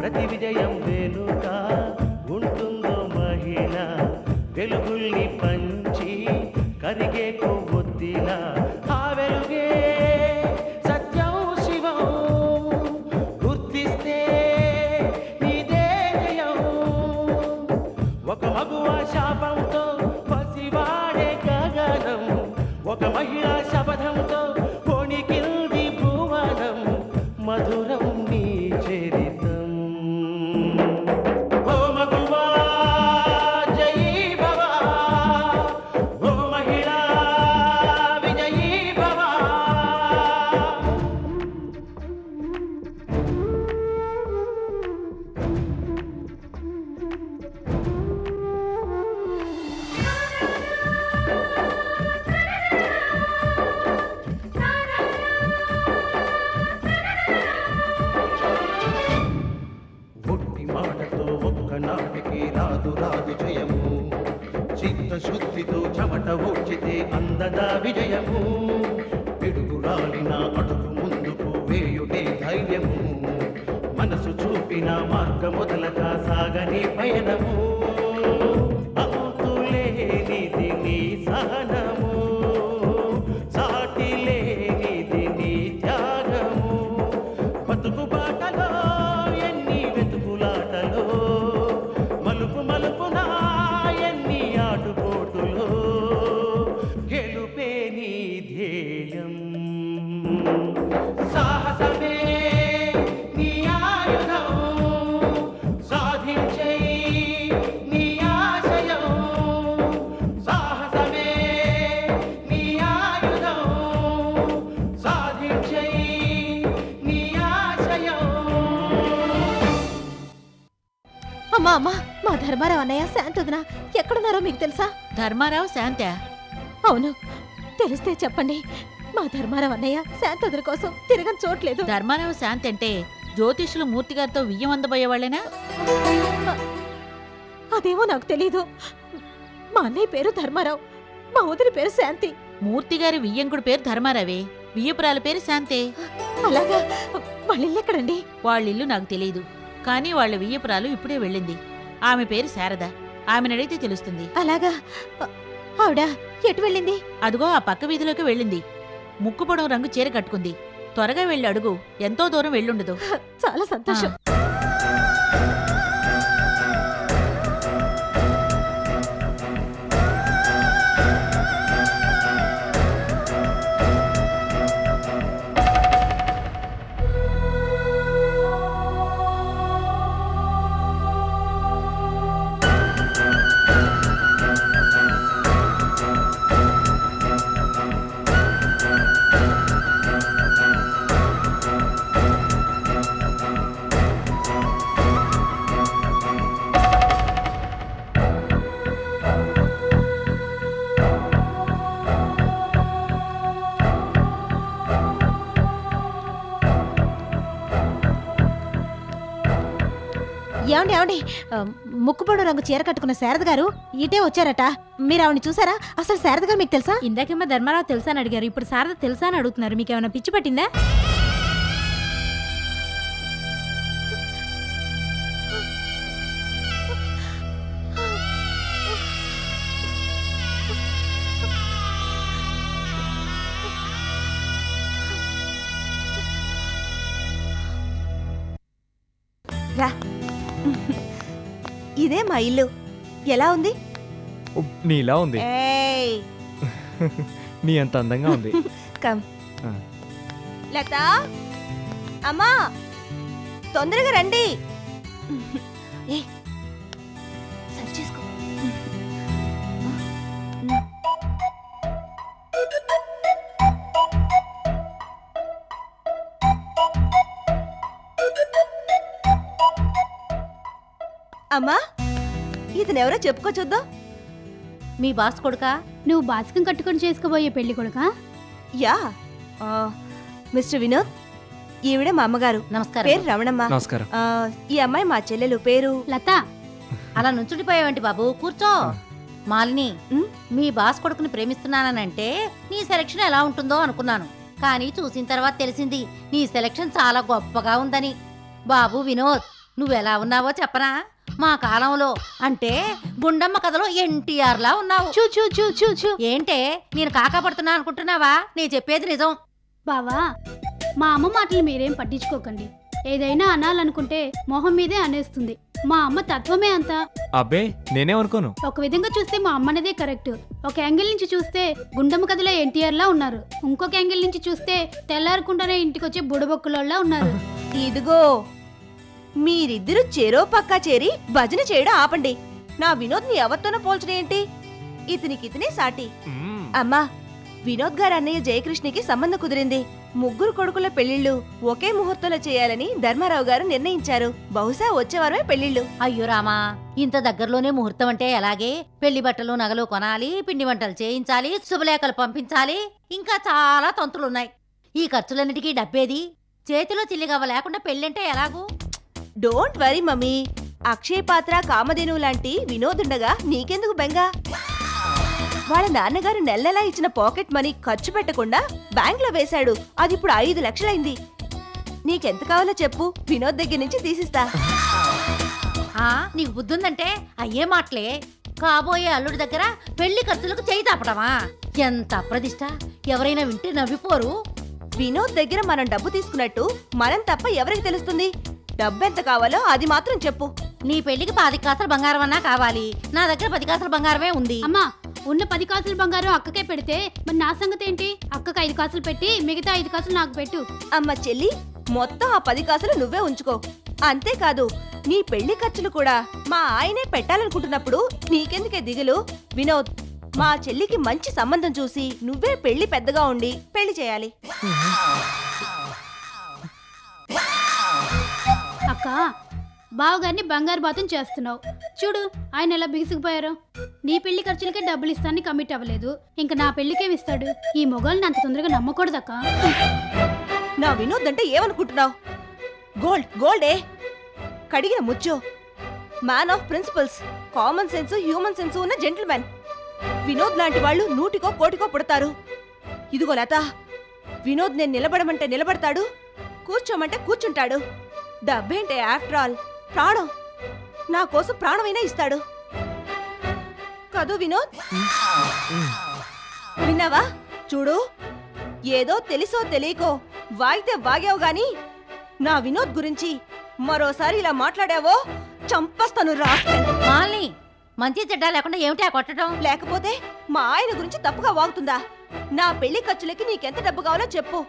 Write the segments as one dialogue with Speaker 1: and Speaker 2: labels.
Speaker 1: ప్రతి విజయం వెనుక ఉంటుందో మహిళ వెలుగుల్ని పంచి కరిగే కొవ్వొత్తిలా ఆ వెలుగే సత్యం శివం గుర్తిస్తే నీదే జయం ఒక మగువ శాపంతో పసివాడే గగనం ఒక మహిళా శపథంతో కొణికిల్ది భువనం మధురం నీ చరితం ఓ మగువా జయీ భవ ఓ మహిళా విజయీ భవ ఒట్టి మాటతో ఒక్కనాటికి రాదు రాదు జయము చిత్తశుద్ధితో చెమట ఓడ్చితే అందదా విజయము పిడుగు రాలిన అడుగు ముందుకు వేయుటే ధైర్యము మనసు చూపిన మార్గ మొదలక సాగని పయనము అంతులేనిది నీ సహనము సాటి లేనిది నీ త్యాగము బతుకు బాటలో ఎన్ని వెతుకులాటలో మలుపు మలుపున ఎన్ని ఆటుపోటులో గెలుపే నీ ధ్యేయం సాహసమే నీ ఆయుధం సాధించే నీ ఆశయం సాహసమే నీ ఆయుధం సాధించే నీ ఆశయం
Speaker 2: అమ్మా అమ్మా మా ధర్మారావు అన్నయ్య శాంతొదిన ఎక్కడున్నారో మీకు తెలుసా?
Speaker 3: ధర్మారావు శాంత?
Speaker 2: అవును, తెలిస్తే చెప్పండి. మా ధర్మారావు అన్నయ్య శాంతొదిన కోసం తిరగని చోట్లేదు.
Speaker 3: ధర్మారావు శాంతి అంటే జ్యోతిష్యులు మూర్తి గారితో వియ్యం అందబోయేవాళ్ళేనా?
Speaker 2: అదేమో నాకు తెలీదు. మా అన్నయ్య పేరు ధర్మారావు, మా వదిలి పేరు శాంతి.
Speaker 3: మూర్తి గారి వియ్యంకుడి పేరు ధర్మారావే, వియ్యపురాల పేరు శాంతే.
Speaker 2: అలాగా? వాళ్ళిల్లు ఎక్కడండి?
Speaker 3: వాళ్ళిల్లు నాకు తెలియదు, కానీ వాళ్ళ వియ్యపురాలు ఇప్పుడే వెళ్ళింది. ఆమె పేరు శారద, ఆమెనడిగితే తెలుస్తుంది.
Speaker 2: అలాగా? ఆవిడ ఎటు వెళ్ళింది?
Speaker 3: అదిగో ఆ పక్క వీధిలోకి వెళ్ళింది. ముక్కు పొడవు రంగు చీర కట్టుకుంది. త్వరగా వెళ్ళి అడుగు, ఎంతో దూరం వెళ్ళుండదు.
Speaker 2: చాలా సంతోషం. ఏమండి ఏమండి, ముక్కుపొడు రంగు చీర కట్టుకున్న శారద గారు ఇటే వచ్చారట. మీరు ఆవిడని చూసారా? అసలు శారద గారు మీకు తెలుసా?
Speaker 4: ఇందాకేమో ధర్మారావు తెలుసా అని అడిగారు, ఇప్పుడు శారద తెలుసా అని అడుగుతున్నారు. మీకేమైనా పిచ్చి పట్టిందా?
Speaker 2: రా, ఇదే మా ఇల్లు. ఎలా ఉంది?
Speaker 5: నీలా ఉంది.
Speaker 2: ఏయ్
Speaker 5: నీ అంత అందంగా ఉంది.
Speaker 2: కమ్. లత, అమ్మా తొందరగా రండి. ఏ సరి చేసుకో. అమ్మా, ఇతనెవరో చెప్పుకో చూద్దాం.
Speaker 3: మీ బాస్ కొడుకా?
Speaker 4: నువ్వు బాస్కం కట్టుకొని చేసుకోబోయే పెళ్లి కొడుకా?
Speaker 2: యా, మిస్టర్ వినోద్, ఈవిడ మా అమ్మగారు.
Speaker 3: నమస్కారం.
Speaker 2: పేరు రమణమ్మ.
Speaker 5: నమస్కారం.
Speaker 2: ఈ అమ్మాయి మా చెల్లెలు, పేరు
Speaker 4: లత.
Speaker 3: అలా నుంచుడిపోయావంటి బాబు, కూర్చో. మాలిని, మీ బాస్ కొడుకుని ప్రేమిస్తున్నానంటే నీ సెలక్షన్ ఎలా ఉంటుందో అనుకున్నాను, కానీ చూసిన తర్వాత తెలిసింది నీ సెలక్షన్ చాలా గొప్పగా ఉందని. బాబు వినోద్, నువ్వెలా ఉన్నావో చెప్పనా? మా కాలంలో అంటే గుండమ్మ కథలో ఎన్టీఆర్ లా ఉన్నావు.
Speaker 4: చూ చూ చూ చూ చూ
Speaker 3: ఏంటే నేను కాకాపడుతున్నా అనుకుంటున్నావా? నేను చెప్పేది నిజం.
Speaker 6: బావా, మా అమ్మ మాటలు మీరేం పట్టించుకోకండి. ఏదైనా అనాలనుకుంటే మొహం మీదే అనేస్తుంది. మా అమ్మ తత్వమే అంతా.
Speaker 5: అబ్బే నేనేమనుకోను.
Speaker 6: ఒక విధంగా చూస్తే మా అమ్మనదే కరెక్ట్. ఒక యాంగిల్ నుంచి చూస్తే గుండమ్మ కథలో ఎన్టీఆర్ లా ఉన్నారు. ఇంకొక యాంగిల్ నుంచి చూస్తే తెల్లారకుండానే ఇంటికొచ్చే బుడబొక్కులోలా ఉన్నారు.
Speaker 7: ఇదిగో మీరిద్దరు చెరో పక్కా చేరి భజన చేయడం ఆపండి. నా వినోద్ ని ఎవరితోనో పోల్చడం ఏంటి? ఇతనికితనే సాటి. అమ్మా, వినోద్ గారు అన్నయ్య జయకృష్ణకి సంబంధం కుదిరింది. ముగ్గురు కొడుకుల పెళ్లిళ్లు ఒకే ముహూర్తంలో చేయాలని ధర్మారావు గారు నిర్ణయించారు. బహుశా వచ్చేవారమే పెళ్లిళ్లు.
Speaker 3: అయ్యో రామా, ఇంత దగ్గరలోనే ముహూర్తం అంటే ఎలాగే? పెళ్లి బట్టలు నగలు కొనాలి, పిండి వంటలు చేయించాలి, శుభలేఖలు పంపించాలి, ఇంకా చాలా తంతులున్నాయి. ఈ ఖర్చులన్నిటికీ డబ్బేది? చేతిలో చిల్లిగవ్వ లేకుండా పెళ్ళంటే ఎలాగూ?
Speaker 7: Don't worry mummy. అక్షయ్ పాత్ర, కామధేను లాంటి వినోదుండగా నీకెందుకు బెంగ? వాళ్ళ నాన్నగారు నెల నెలా ఇచ్చిన పాకెట్ మనీ ఖర్చు పెట్టకుండా బ్యాంక్ లో వేశాడు. అది ఇప్పుడు 5 లక్షలైంది. నీకెంత కావాలో చెప్పు, వినోద్ దగ్గర నుంచి తీసిస్తా.
Speaker 3: నీకు బుద్ధుందంటే అయ్యే మాటలే. కాబోయే అల్లుడి దగ్గర పెళ్లి ఖర్చులకు చేయి తాపడమా? ఎంత అప్రదిష్ట! ఎవరైనా వింటే నవ్విపోరు.
Speaker 7: వినోద్ దగ్గర మనం డబ్బు తీసుకున్నట్టు మనం తప్ప ఎవరికి తెలుస్తుంది? డబ్బెంత కావాలో అది మాత్రం చెప్పు.
Speaker 3: నీ పెళ్లికి 10 కాసుల బంగారం అన్నా కావాలి. నా దగ్గర 10 కాసుల బంగారమే ఉంది.
Speaker 6: అమ్మా, ఉన్న 10 కాసుల బంగారం అక్కకే పెడితే మరి నా సంగతి ఏంటి? అక్కకు 5 కాసులు పెట్టి మిగతా 5 కాసులు నాకు పెట్టు.
Speaker 7: అమ్మ చెల్లి, మొత్తం ఆ 10 కాసులు నువ్వే ఉంచుకో. అంతేకాదు, నీ పెళ్లి ఖర్చులు కూడా మా ఆయనే పెట్టాలనుకుంటున్నప్పుడు నీకెందుకే దిగులు? వినోద్, మా చెల్లికి మంచి సంబంధం చూసి నువ్వే పెళ్లి పెద్దగా ఉండి పెళ్లి చేయాలి.
Speaker 6: అక్క, బావగారిని బంగారు బాతం చేస్తున్నావు. చూడు ఆయన ఎలా బిగిసిపోయారో. నీ పెళ్లి ఖర్చులకే డబ్బులు ఇస్తానని కమిట్ అవ్వలేదు, ఇంకా నా పెళ్లికేమి ఇస్తాడు? ఈ మొగాల్ని అంత తొందరగా నమ్మకూడదక్క.
Speaker 7: నా వినోద్ అంటే ఏమనుకుంటున్నావు? గోల్డే కడిగిన ముచ్చు. Man of principles, common sense, human sense ఉన్న జెంటిల్మెన్. వినోద్ లాంటి వాళ్ళు 100కో కోటికో పుడతారు. ఇదిగో లత, వినోద్ నేను నిలబడమంటే నిలబడతాడు, కూర్చోమంటే కూర్చుంటాడు. డబ్బేంటే ఆఫ్టర్ ఆల్ ప్రాణం. నా కోసం ప్రాణమైనా ఇస్తాడు కదూ వినోద్? విన్నావా? చూడు, ఏదో తెలుసో తెలియకో వాగితే వాగావు గాని నా వినోద్ గురించి మరోసారి ఇలా మాట్లాడావో చంపస్తాను.
Speaker 3: మాల్ని, మంచి చెడ్డ లేకుండా ఏమిటి ఆ కొట్టడం?
Speaker 7: లేకపోతే మా ఆయన గురించి తప్పుగా వాగుతుందా? నా పెళ్లి ఖర్చులకి నీకెంత డబ్బు కావాలో చెప్పు.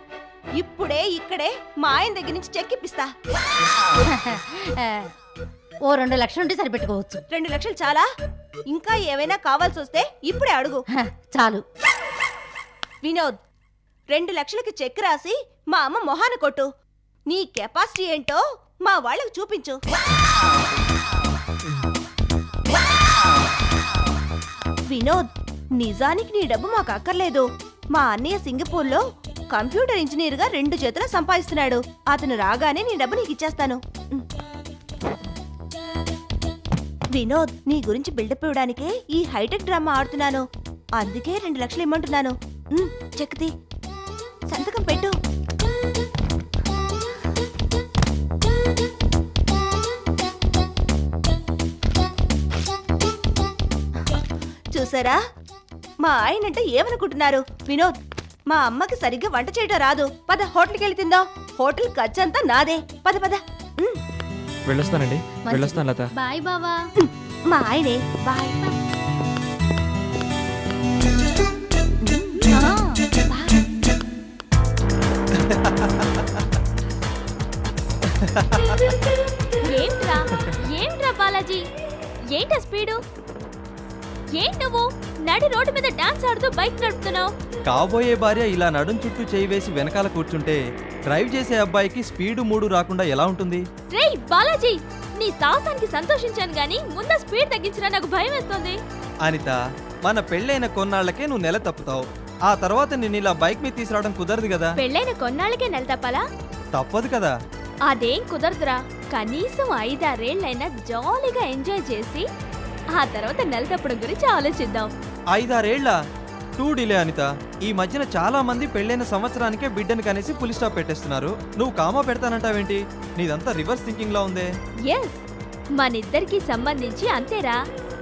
Speaker 7: ఇప్పుడే ఇక్కడే మా ఆయన దగ్గర నుంచి చెక్కిప్పిస్తా.
Speaker 3: ఓ 2 లక్షలుంటే సరిపెట్టుకోవచ్చు.
Speaker 7: 2 లక్షలు చాలా? ఇంకా ఏమైనా కావాల్సి వస్తే ఇప్పుడే అడుగు.
Speaker 3: చాలు.
Speaker 7: వినోద్, 2 లక్షలకి చెక్ రాసి మా అమ్మ మొహాన కొట్టు. నీ కెపాసిటీ ఏంటో మా వాళ్ళకి చూపించు. వినోద్, నిజానికి నీ డబ్బు మాకు అక్కర్లేదు. మా అన్నయ్య సింగపూర్లో కంప్యూటర్ ఇంజనీర్ గా 2 చేతుల సంపాదిస్తున్నాడు. అతను రాగానే నీ డబ్బు నీకు ఇచ్చేస్తాను. వినోద్, నీ గురించి బిల్డప్ ఇవ్వడానికే ఈ హైటెక్ డ్రామా ఆడుతున్నాను. అందుకే 2 లక్షలు ఇమ్మంటున్నాను. చెక్తి సంతకం పెట్టు. చూసారా, మా ఆయనంటే ఏమనుకుంటున్నారు? వినోద్, మా అమ్మకి సరిగ్గా వంట చేయటం రాదు. పద, హోటల్కి వెళ్ళి తిందాం. హోటల్ ఖర్చంతా నాదే. పద పద.
Speaker 5: వెళ్ళొస్తానండి. వెళ్ళొస్తాను లత.
Speaker 6: బాయ్ బావా.
Speaker 7: మా ఆయనే బాయ్.
Speaker 4: ఏంట్రా బాలాజీ, ఏంటా స్పీడు? ఏంటి నువ్వు నడి రోడ్డు మీద డాన్స్ ఆడుతూ బైక్ నడుపుతున్నావు?
Speaker 8: కాబోయే భార్య ఇలా నడుం చుట్టూ చేయి వేసి వెనకాల కూర్చుంటే డ్రైవ్ చేసే అబ్బాయికి స్పీడు మూడు రాకుండా ఎలా ఉంటుంది?
Speaker 4: రేయ్ బాలాజీ, నీ సాహసానికి సంతోషించాను గానీ ముందు స్పీడ్ తగ్గించినా నాకు భయం వేస్తుంది.
Speaker 8: అనిత, మన పెళ్ళైన కొన్నాళ్లకే నువ్వు నెల తప్పుతావు. ఆ తర్వాత నేను ఇలా బైక్ మీద తీసుకురావడం కుదరదు కదా.
Speaker 4: పెళ్ళైన కొన్నాళ్ళకే నెల తప్పాలా?
Speaker 8: తప్పదు కదా.
Speaker 4: అదేం కుదరదురా. కనీసం 5-6 ఏళ్ళైనా జాలీగా ఎంజాయ్ చేసి ఆ తర్వాత నెల తప్పడం గురించి ఆలోచిద్దాం.
Speaker 8: 5-6 ఏళ్ళ? Too delay Anitha. ఈ మధ్యన చాలా మంది పెళ్ళైన సంవత్సరానికే బిడ్డను కనేసి పులి స్టాప్ పెట్టేస్తున్నారు. నువ్వు కామా పెడతానంటావేంటి? నీదంతా రివర్స్ థింకింగ్ లా ఉందే.
Speaker 4: ఎస్, మనిద్దరికి సంబంధించి అంతేరా.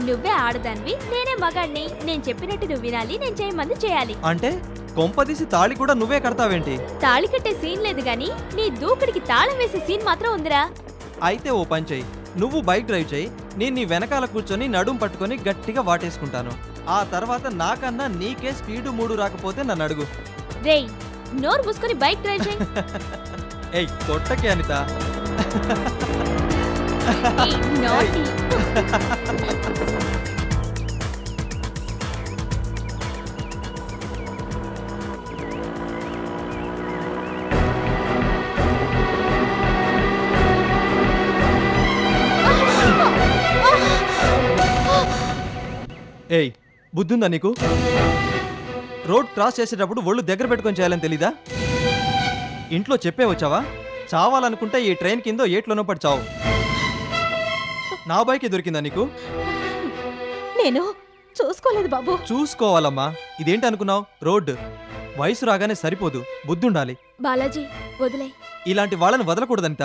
Speaker 4: నువ్వే ఆడదానివి, నేనే మగాడిని. నేను చెప్పినట్టు నువ్వు వినాలి, నేను చేయమంది చేయాలి.
Speaker 8: అంటే కొంపదీసి తాళి కూడా నువ్వే కడతావేంటి?
Speaker 4: తాళి కట్టే సీన్ లేదు గాని నీ దూకుడికి తాళం వేసే సీన్ మాత్రం ఉందిరా.
Speaker 8: అయితే ఓ పని చెయ్యి, నువ్వు బైక్ డ్రైవ్ చేయి, నేను నీ వెనకాల కూర్చొని నడుం పట్టుకొని గట్టిగా వాటేసుకుంటాను. ఆ తర్వాత నాకన్నా నీకే స్పీడు 3 రాకపోతే నన్ను అడుగు.
Speaker 4: రేయ్, నోరు మూసుకొని బైక్ డ్రైవ్ చేయి.
Speaker 8: ఏయ్ కొట్టకే అనిత.
Speaker 4: ఏయ్, naughty.
Speaker 8: ఏయ్ బుద్ధుందా నీకు? రోడ్ క్రాస్ చేసేటప్పుడు ఒళ్ళు దగ్గర పెట్టుకొని చేయాలని తెలీదా? ఇంట్లో చెప్పే వచ్చావా? చావాలనుకుంటే ఈ ట్రైన్ కిందో ఏట్లోనో పడి చావు. నా బైకే దొరికిందా నీకు?
Speaker 2: నేను చూసుకోలేదు బాబు.
Speaker 8: చూసుకోవాలమ్మా. ఇదేంటి అనుకున్నావు? రోడ్డు. వయసు రాగానే సరిపోదు, బుద్ధుండాలి.
Speaker 4: బాలాజీ వదిలే.
Speaker 8: ఇలాంటి వాళ్ళని వదలకూడదంట.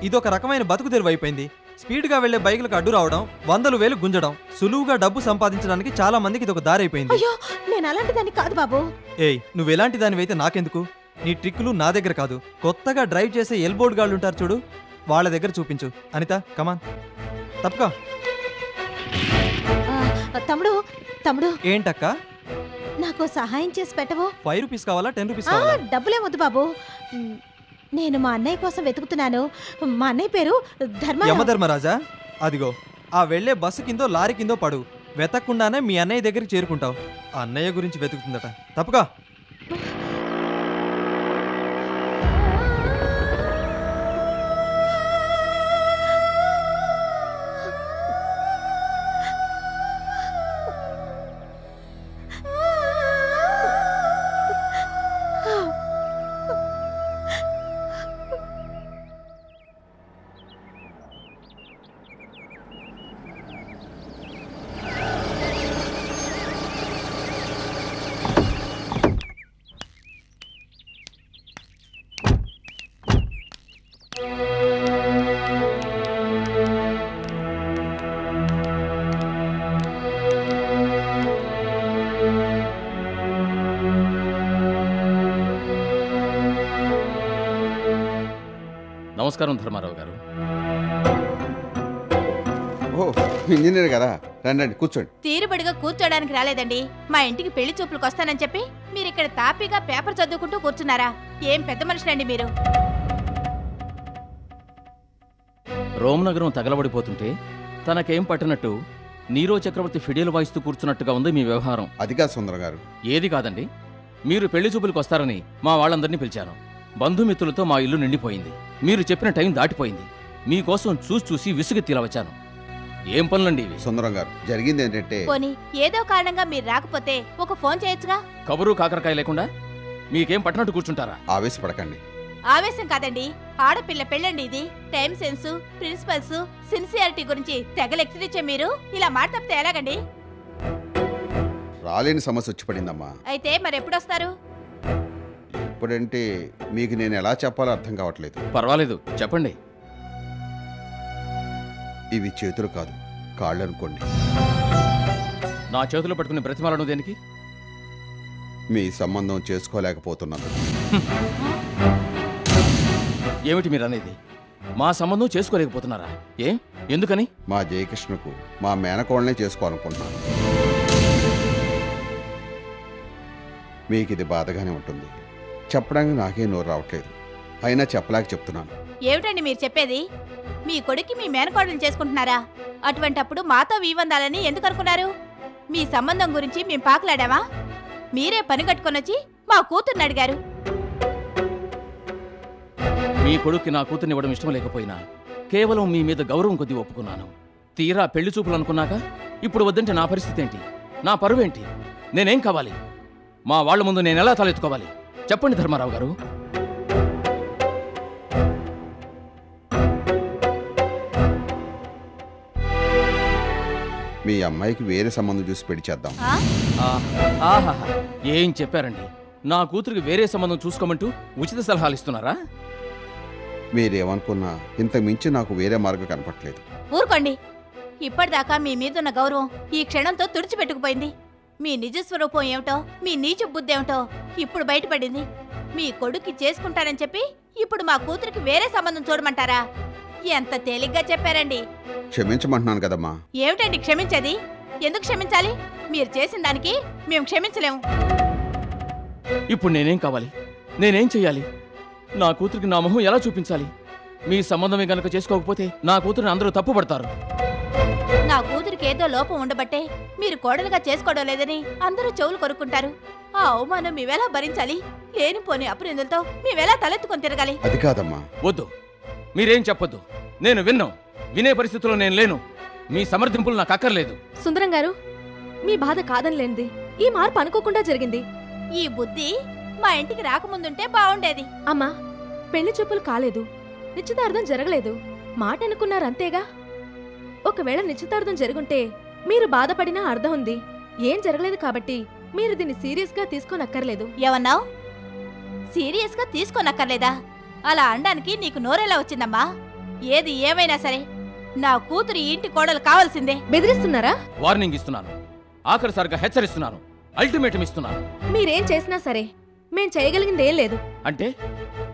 Speaker 8: ఇదొక రకమైన బతుకు తెరువు అయిపోయింది. స్పీడ్గా వెళ్లే బైకులకు అడ్డు రావడం, 100,000 గుంజడం, సులువుగా డబ్బు సంపాదించడానికి చాలా మందికి ఇదొక దారి అయిపోయింది.
Speaker 2: అయ్యో, నేను అలాంటి దాన్ని కాదు బాబు.
Speaker 8: ఏయ్ నువ్వు ఎలాంటి దానివైతే నాకెందుకు? నీ ట్రిక్కులు నా దగ్గర కాదు. కొత్తగా డ్రైవ్ చేసే ఎల్బోర్డ్ గాళ్ళు ఉంటారు చూడు, వాళ్ళ దగ్గర చూపించు. అనిత కమాన్, తప్పకా.
Speaker 2: తమ్ముడు తమ్ముడు
Speaker 8: ఏంటక్క?
Speaker 2: నాకు సహాయం చేసి పెట్టవు?
Speaker 8: 5 రూపీస్ కావాలా, 10 రూపీస్ కావాలా?
Speaker 2: డబ్బులే వద్దు బాబు. నేను మా అన్నయ్య కోసం వెతుకుతున్నాను. మా అన్నయ్య పేరు
Speaker 8: యమధర్మరాజా. అదిగో ఆ వెళ్లే బస్సు కిందో లారీ కిందో పడు. వెతక్కుండానే మీ అన్నయ్య దగ్గరికి చేరుకుంటావు. అన్నయ్య గురించి వెతుకుతుందట. తప్పగా.
Speaker 9: నమస్కారం ధర్మారావు గారు.
Speaker 10: ఓ ఇంజనీర్ కదా, రండి కూర్చోండి.
Speaker 7: తీరుబడిగా కూర్చోడానికి రాలేదండి. మా ఇంటికి పెళ్లి చూపులకు వస్తానని చెప్పి మీరు ఇక్కడ తాపీగా పేపర్ చదువుకుంటూ కూర్చున్నారా? ఏం పెద్ద మనుషులండి మీరు.
Speaker 9: రోమ్ నగరం తగలబడిపోతుంటే తనకేం పట్టినట్టు నీరో చక్రవర్తి ఫిడేలు వాయిస్తూ కూర్చున్నట్టుగా ఉంది మీ వ్యవహారం.
Speaker 10: అదిగా సుందరం గారు.
Speaker 9: ఏది కాదండి, మీరు పెళ్లి చూపులకు వస్తారని మా వాళ్ళందరినీ పిలిచాను. బంధుమిత్రులతో మా ఇల్లు నిండిపోయింది. మీరు చెప్పిన టైం దాటిపోయింది. మీకోసం చూసి విసుగు తీలవచ్చాను. ఏం పనులండి ఇవి?
Speaker 10: సుందరం గారు, జరిగింది ఏంటంటే,
Speaker 7: పోనీ ఏదో కారణంగా మీరు రాకపోతే ఒక ఫోన్ చేయొచ్చుగా.
Speaker 9: కబురు కాకరకాయ లేకుండా మీకేం పట్టినట్టు కూర్చుంటారా?
Speaker 10: ఆవేశపడకండి.
Speaker 7: ఆవేశం కాదండి, ఆడపిల్ల పెళ్ళండి ఇది. టైం సెన్స్, ప్రిన్సిపల్స్, సిన్సియారిటీ గురించి తెగ లెక్చర్ ఇచ్చే మీరు ఇలా మాట తప్పితే ఎలాగండి?
Speaker 10: రాలేని సమస్య వచ్చి పడిందమ్మా.
Speaker 7: అయితే మరి ఎప్పుడొస్తారు?
Speaker 10: ఇప్పుడంటే మీకు నేను ఎలా చెప్పాలో అర్థం కావట్లేదు.
Speaker 9: పర్వాలేదు, చెప్పండి.
Speaker 10: ఇవి చేతులు కాదు, కాళ్ళు అనుకోండి.
Speaker 9: నా చేతులు పట్టుకుని బ్రతిమాలను దేనికి?
Speaker 10: మీ సంబంధం చేసుకోలేకపోతున్నాను.
Speaker 9: ఏమిటి మీరు అనేది? మా సంబంధం చేసుకోలేకపోతున్నారా? ఎందుకని?
Speaker 10: మా జయకృష్ణకు మా మేనకోళ్ళనే చేసుకోవాలనుకుంటున్నాను. మీకు ఇది బాధగానే ఉంటుంది. చెప్పడానికి నాకే నోరు రావట్లేదు. అయినా చెప్పలేక చెప్తున్నాను.
Speaker 7: ఏమిటండి మీరు చెప్పేది? మీ కొడుక్కి మీ మేనకోడలు చేసుకుంటున్నారా? అటువంటప్పుడు మాతో వీవందాలని ఎందుకు అనుకున్నారు? మీ సంబంధం గురించి మేము పాకులాడామా? మీరే పని కట్టుకొనొచ్చి మా కూతుర్ని అడిగారు.
Speaker 9: మీ కొడుక్కి నా కూతుర్నివ్వడం ఇష్టం లేకపోయినా కేవలం మీ మీద గౌరవం కొద్దీ ఒప్పుకున్నాను. తీరా పెళ్లి చూపులు అనుకున్నాక ఇప్పుడు వద్దంటే నా పరిస్థితి ఏంటి? నా పరువేంటి? నేనేం కావాలి? మా వాళ్ల ముందు నేను ఎలా తలెత్తుకోవాలి? చెప్పండి ధర్మారావు గారు.
Speaker 10: మీ అమ్మాయికి వేరే సంబంధం చూసి పెళ్లి చేద్దాం.
Speaker 9: ఆహాహా, ఏం చెప్పారండి? నా కూతురికి వేరే సంబంధం చూసుకోమంటూ ఉచిత సలహాలు ఇస్తున్నారా?
Speaker 10: మీరేమనుకున్నా ఇంతకు మించి నాకు వేరే మార్గం కనపట్లేదు.
Speaker 3: ఊరుకోండి. ఇప్పటిదాకా మీ మీదున్న గౌరవం ఈ క్షణంతో తుడిచిపెట్టుకుపోయింది. మీ నిజస్వరూపం ఏమిటో, మీ నీచ బుద్ధి ఏమిటో ఇప్పుడు బయటపడింది. మీ కొడుక్కి చేసుకుంటానని చెప్పి ఇప్పుడు మా కూతురికి వేరే సంబంధం చూడమంటారా? ఎంత తేలిగ్గా చెప్పారండి.
Speaker 10: క్షమించమంటున్నాను కదమ్మా.
Speaker 3: ఏమిటండి క్షమించేది? ఎందుకు క్షమించాలి? మీరు చేసిన దానికి మేము క్షమించలేము.
Speaker 9: ఇప్పుడు నేనేం కావాలి? నేనేం చెయ్యాలి? నా కూతురికి నా మొహం ఎలా చూపించాలి? మీ సంబంధమే గనక చేసుకోకపోతే నా కూతురిని అందరూ తప్పుపడతారు.
Speaker 3: నా కూతురికి ఏదో లోపం ఉండబట్టే మీరు కోడలుగా చేసుకోవడం లేదని అందరూ చెవులు కొరుక్కుంటారు. ఆ అవమానం మేవెలా భరించాలి? లేనిపోని అప్రనిందులతో మేవెలా తలెత్తుకొని తిరగాలి?
Speaker 10: అది కాదమ్మా.
Speaker 9: వద్దు, మీరేం చెప్పొద్దు. నేను వినే పరిస్థితిలో నేను లేను. మీ సమర్థింపులు నాకు అక్కర్లేదు.
Speaker 4: సుందరం గారు, మీ బాధ కాదనిలేంది. ఈ మార్పు అనుకోకుండా జరిగింది.
Speaker 3: ఈ బుద్ధి మా ఇంటికి రాకముందుంటే బాగుండేది.
Speaker 4: అమ్మా, పెళ్లి చూపులు కాలేదు, నిశ్చితార్థం జరగలేదు, మాట అనుకున్నారంతేగా. ఒకవేళ నిశ్చితార్థం జరుగుంటే మీరు బాధపడినా అర్థం ఉంది. ఏం జరగలేదు కాబట్టి మీరు దీన్ని సీరియస్ గా తీసుకోనక్కర్లేదు.
Speaker 3: ఏమన్నావు? సీరియస్ గా తీసుకోనక్కర్లేదా? అలా అనడానికి నీకు నోరెలా వచ్చిందమ్మా? ఏది ఏమైనా సరే నా కూతురు ఈ ఇంటి కోడలు కావాల్సిందే.
Speaker 4: బెదిరిస్తున్నారా?
Speaker 9: వార్నింగ్ ఇస్తున్నాను, ఆఖరిసారిగా హెచ్చరిస్తున్నాను, అల్టిమేటం ఇస్తున్నాను.
Speaker 4: మీరేం చేసినా సరే మేం చేయగలిగింది ఏం లేదు.
Speaker 9: అంటే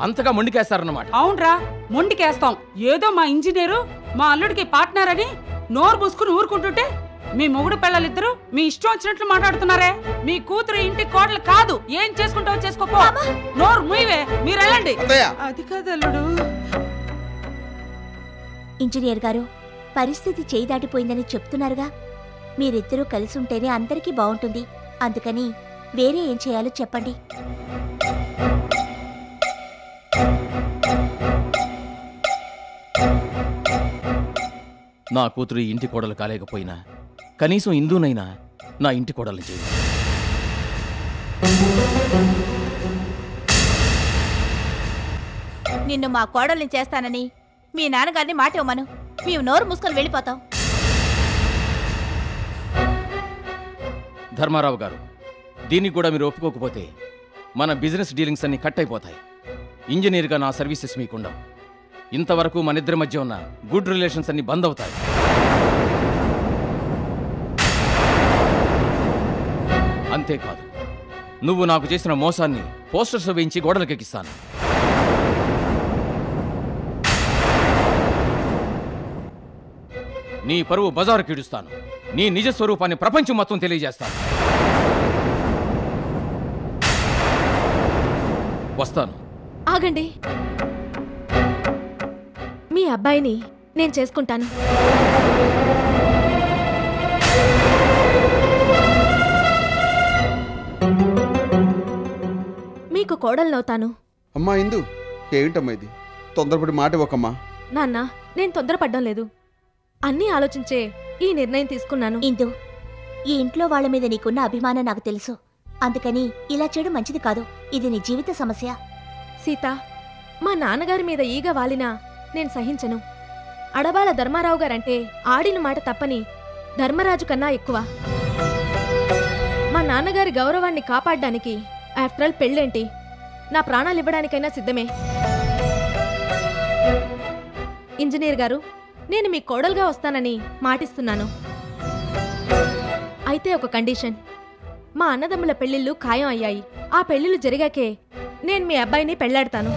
Speaker 9: అంతగా మొండికేస్తారన్నమాట.
Speaker 1: అవునరా, మొండికేస్తాం. ఏదో మా ఇంజనీరు మా అల్లుడికి పార్ట్నర్ అని నోరు మూసుకుని ఊరుకుంటుంటే మీ మొగుడు పిల్లలిద్దరూ మీ ఇష్టం వచ్చినట్లు మాట్లాడుతున్నారే. మీ కూతురు ఇంటి కోడలు కాదు, ఏం చేసుకుంటావో చేసుకోపో. నోరు మూయవే, మీరు వెళ్ళండి. అది కాదు అల్లుడు.
Speaker 11: ఇంజనీర్ గారు, పరిస్థితి చేయి దాటిపోయిందని చెప్తున్నారుగా. మీరిద్దరూ కలిసి ఉంటేనే అందరికీ బాగుంటుంది. అందుకని వేరే ఏం చేయాలో చెప్పండి.
Speaker 9: నా కూతురు ఇంటి కోడలు కాలేకపోయినా కనీసం ఇందునైనా నా ఇంటి కోడలు చేయి.
Speaker 3: నిన్ను మా కోడల్ని చేస్తానని మీ నాన్నగారిని మాట ఇవ్వమను. మేము నోరు మూసుకొని వెళ్ళిపోతాం.
Speaker 9: ధర్మారావు గారు, దీనికి కూడా మీరు ఒప్పుకోకపోతే మన బిజినెస్ డీలింగ్స్ అన్ని కట్ అయిపోతాయి. ఇంజనీర్గా నా సర్వీసెస్ మీకుండవు. ఇంతవరకు మన ఇద్దరి మధ్య ఉన్న గుడ్ రిలేషన్స్ అన్ని బంద్ అవుతాయి. అంతేకాదు, నువ్వు నాకు చేసిన మోసాన్ని పోస్టర్స్ వేయించి గోడలకెక్కిస్తాను. నీ పరువు బజారు కీడుస్తాను. నీ నిజ స్వరూపాన్ని ప్రపంచం మొత్తం తెలియజేస్తాను. వస్తాను.
Speaker 4: ఆగండి. మీ అబ్బాయిని నేను చేసుకుంటాను. మీకు కోడలనవుతాను.
Speaker 10: అమ్మా ఇందు, ఏమిటమ్మా ఇది? తొందరపడి మాట ఇవ్వకమ్మా.
Speaker 4: నాన్న, నేను తొందరపడ్డం లేదు. అన్నీ ఆలోచించే ఈ నిర్ణయం తీసుకున్నాను.
Speaker 11: ఇందు, ఈ ఇంట్లో వాళ్ళ మీద నీకున్న అభిమానం నాకు తెలుసు. అందుకని ఇలా చేయడం మంచిది కాదు. ఇది నీ జీవిత సమస్య.
Speaker 4: సీత, మా నాన్నగారి మీద ఈగ వాలినా నేను సహించను. అడబాల ధర్మారావు గారంటే ఆడిన మాట తప్పని ధర్మరాజు కన్నా ఎక్కువ. మా నాన్నగారి గౌరవాన్ని కాపాడడానికి ఆఫ్టర్ ఆల్ పెళ్ళేంటి, నా ప్రాణాలు ఇవ్వడానికైనా సిద్ధమే. ఇంజనీర్ గారు, నేను మీ కోడలుగా వస్తానని మాటిస్తున్నాను. అయితే ఒక కండిషన్. మా అన్నదమ్ముల పెళ్లిళ్ళు ఖాయం అయ్యాయి. ఆ పెళ్లిళ్ళు జరిగాకే నేను మీ అబ్బాయిని పెళ్లాడతాను.